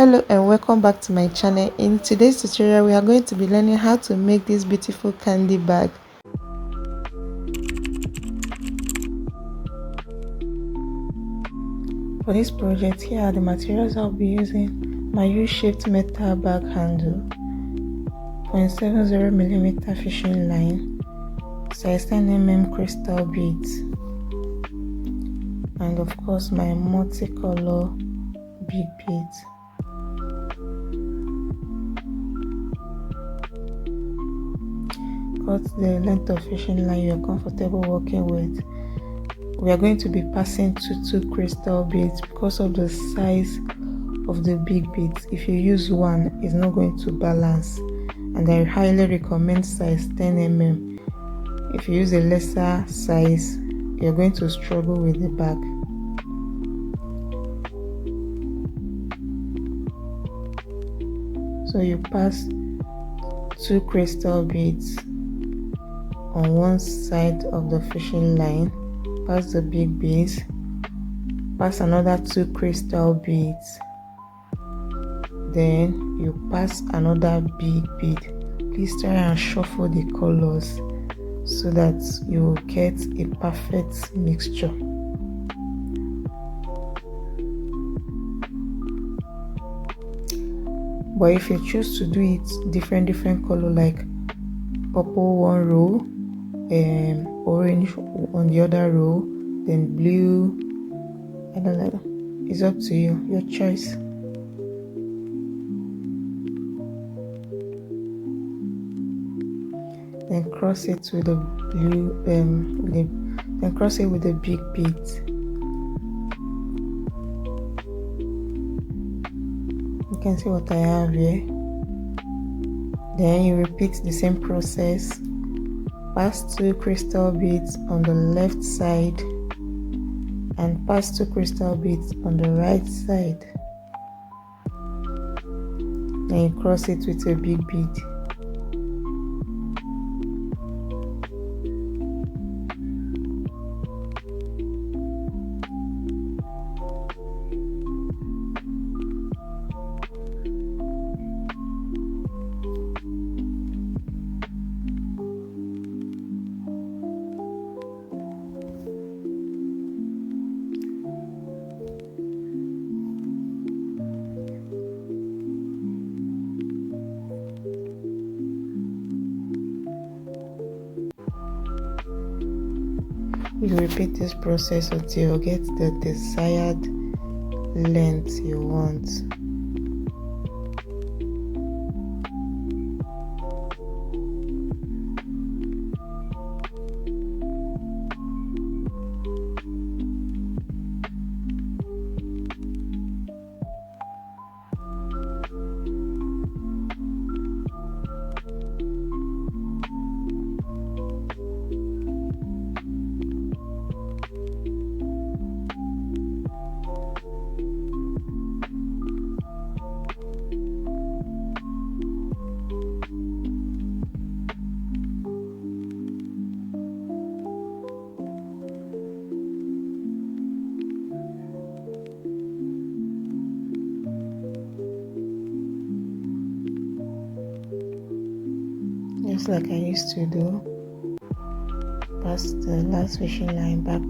Hello and welcome back to my channel. In today's tutorial we are going to be learning how to make this beautiful candy bag. For this project, here are the materials I'll be using. My U-shaped metal bag handle, 0.70mm fishing line, size 10mm crystal beads, and of course my multicolor big beads. Cut the length of fishing line you are comfortable working with. We are going to be passing two crystal beads because of the size of the big beads. If you use one, it's not going to balance, and I highly recommend size 10mm. If you use a lesser size, you're going to struggle with the bag. So you pass two crystal beads on one side of the fishing line, pass the big beads, pass another two crystal beads, then you pass another big bead. Please try and shuffle the colors so that you will get a perfect mixture. But if you choose to do it different color, like purple one row, orange on the other row, then blue, I don't know, it's up to you, your choice. Then cross it with the blue, then cross it with the big beads. You can see what I have here. Then you repeat the same process. Pass two crystal beads on the left side and pass two crystal beads on the right side. Then you cross it with a big bead. You repeat this process until you get the desired length you want. Just like I used to do, pass the last fishing line back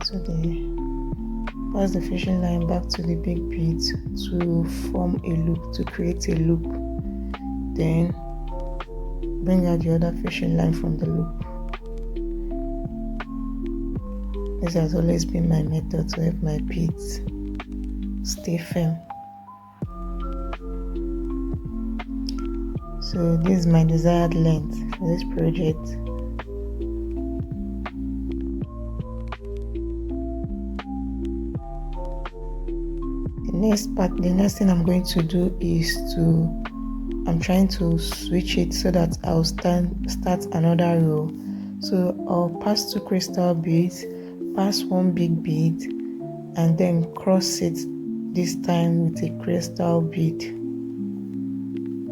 to the fishing line back to the big beads to form a loop, to create a loop. Then bring out the other fishing line from the loop. This has always been my method to help my beads stay firm. So this is my desired length for this project. The next thing I'm going to do is I'm trying to switch it so that I'll start another row. So I'll pass two crystal beads, pass one big bead, and then cross it this time with a crystal bead.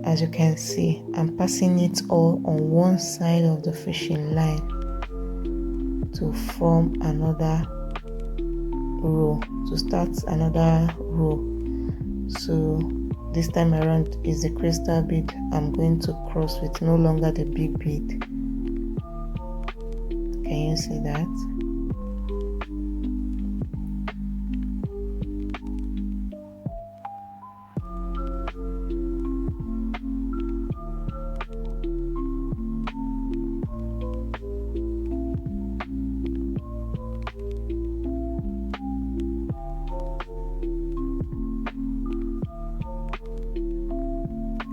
As you can see, I'm passing it all on one side of the fishing line to form another row, to start another row. So this time around is the crystal bead I'm going to cross with, no longer the big bead. Can you see that?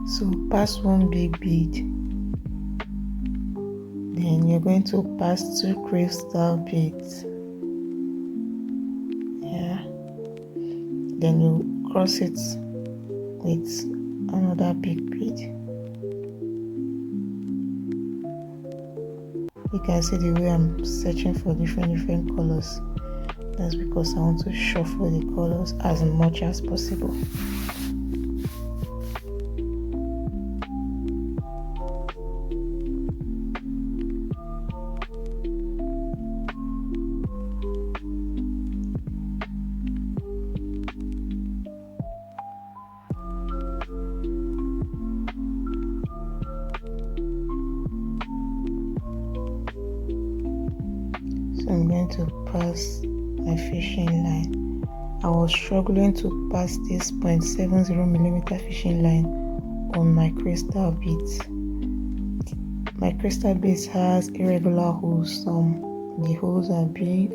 So pass one big bead, then you're going to pass 2 crystal beads. Yeah, then you cross it with another big bead. You can see the way I'm searching for different colors. That's because I want to shuffle the colors as much as possible. So I'm going to pass my fishing line. I was struggling to pass this 0.70mm fishing line on my crystal beads. My crystal beads has irregular holes. Some the holes are big,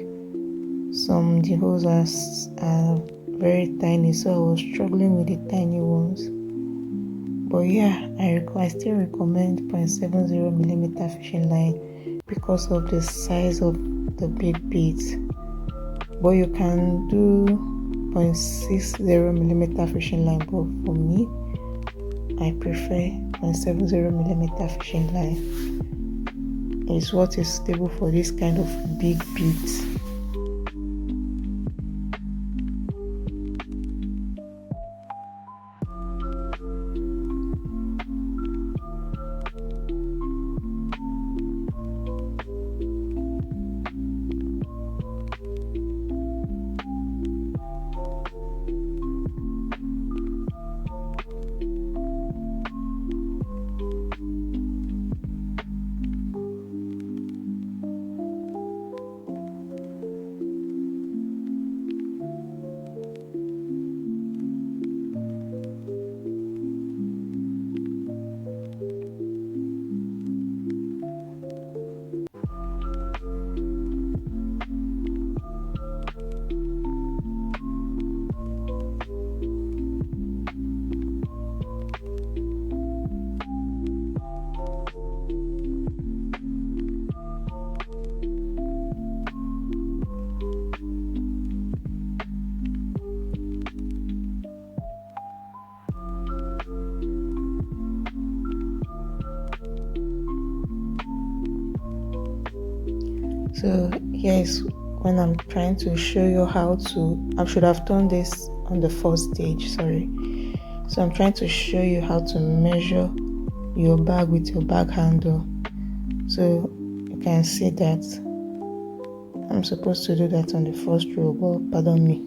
some the holes are very tiny, so I was struggling with the tiny ones. But yeah, I still recommend 0.70mm fishing line because of the size of the big beads. But you can do 0.60mm fishing line, but for me, I prefer 0.70mm fishing line. It's what is suitable for this kind of big beads. So here is when I'm trying to show you how to, I should have done this on the first stage, sorry. So I'm trying to show you how to measure your bag with your bag handle. So you can see that I'm supposed to do that on the first row, but pardon me.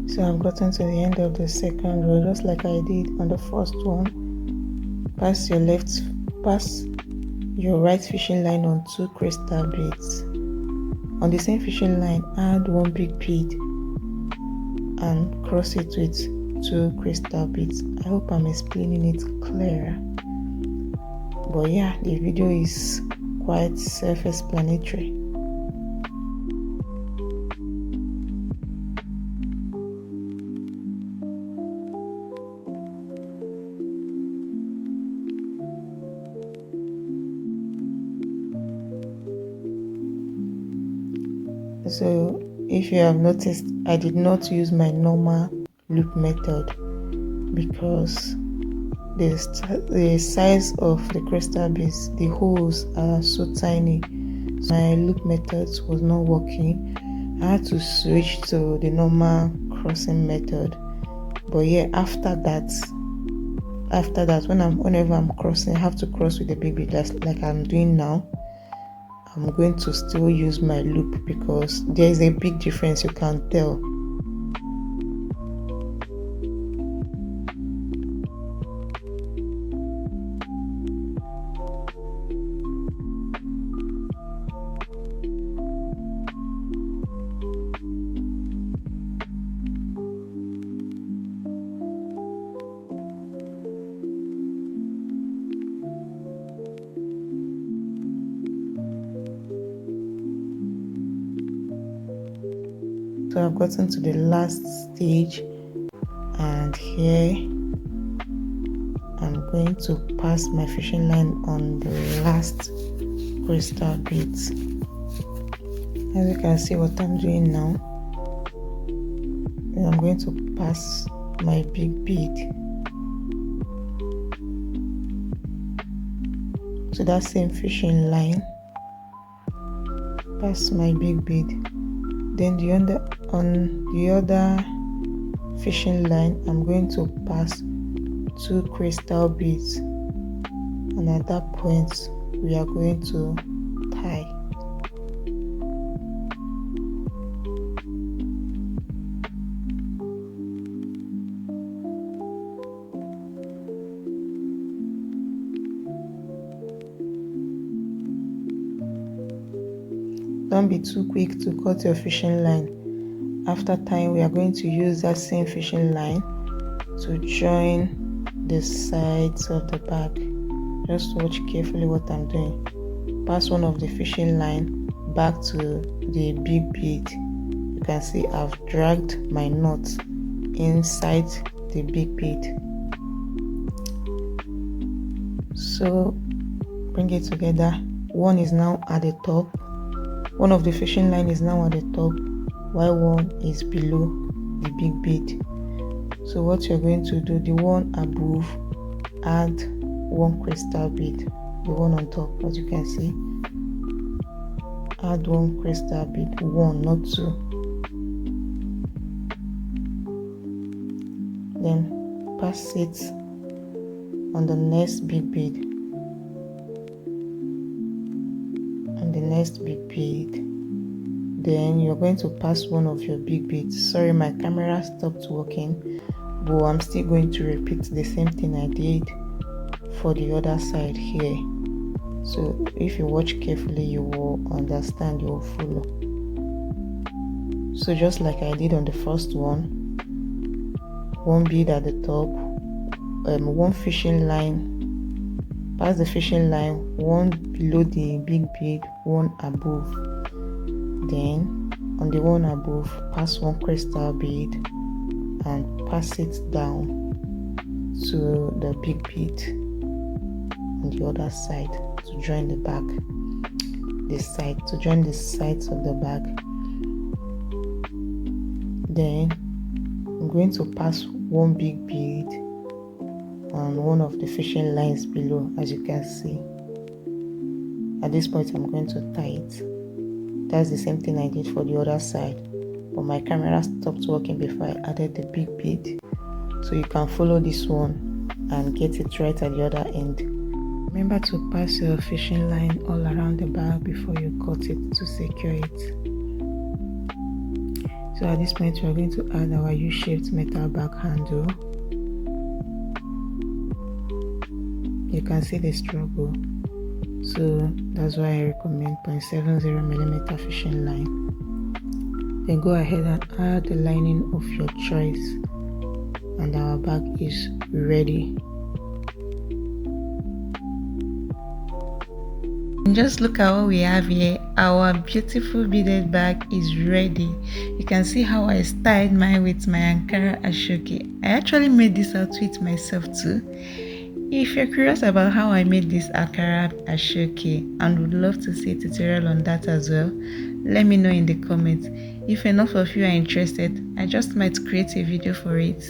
So I've gotten to the end of the second row, just like I did on the first one. Pass your right fishing line on 2 crystal beads. On the same fishing line, add 1 big bead and cross it with 2 crystal beads. I hope I'm explaining it clearer. But yeah, the video is quite self-explanatory. So if you have noticed, I did not use my normal loop method because the size of the crystal beads, the holes are so tiny. So my loop methods was not working. I had to switch to the normal crossing method. But yeah, after that, whenever I'm crossing, I have to cross with the big bead like I'm doing now. I'm going to still use my loop because there is a big difference, you can tell. So I've gotten to the last stage, and here I'm going to pass my fishing line on the last crystal beads. As you can see what I'm doing now, I'm going to pass my big bead to that same fishing line, pass my big bead, then on the other fishing line I'm going to pass 2 crystal beads, and at that point we are going to tie. Don't be too quick to cut your fishing line. After tying, we are going to use that same fishing line to join the sides of the bag. Just watch carefully what I'm doing. Pass one of the fishing line back to the big bead. You can see I've dragged my knot inside the big bead. So bring it together. One is now at the top. One of the fishing line is now at the top, while one is below the big bead. So what you're going to do, the one above, add 1 crystal bead, the one on top, as you can see, add 1 crystal bead, 1, not 2. Then pass it on the next big bead, then you're going to pass one of your big beads. Sorry, my camera stopped working, but I'm still going to repeat the same thing I did for the other side here. So if you watch carefully, you will understand, you will follow. So just like I did on the first one, 1 bead at the top, 1 fishing line, pass the fishing line, 1 below the big bead, 1 above. Then on the one above, pass 1 crystal bead and pass it down to the big bead on the other side to join the back, to join the sides of the bag. Then I'm going to pass 1 big bead on one of the fishing lines below, as you can see. At this point I'm going to tie it. That's the same thing I did for the other side, but my camera stopped working before I added the big bead. So you can follow this one and get it right at the other end. Remember to pass your fishing line all around the bag before you cut it to secure it. So at this point we are going to add our U-shaped metal bag handle. You can see the struggle. So that's why I recommend 0.70mm fishing line. Then go ahead and add the lining of your choice, and our bag is ready. And just look at what we have here. Our beautiful beaded bag is ready. You can see how I styled mine with my Ankara Asooke. I actually made this outfit myself too. If you're curious about how I made this Ankara Asooke and would love to see a tutorial on that as well, let me know in the comments. If enough of you are interested, I just might create a video for it.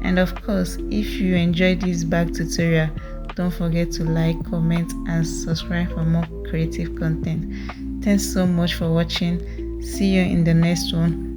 And of course, if you enjoyed this bag tutorial, don't forget to like, comment and subscribe for more creative content. Thanks so much for watching. See you in the next one.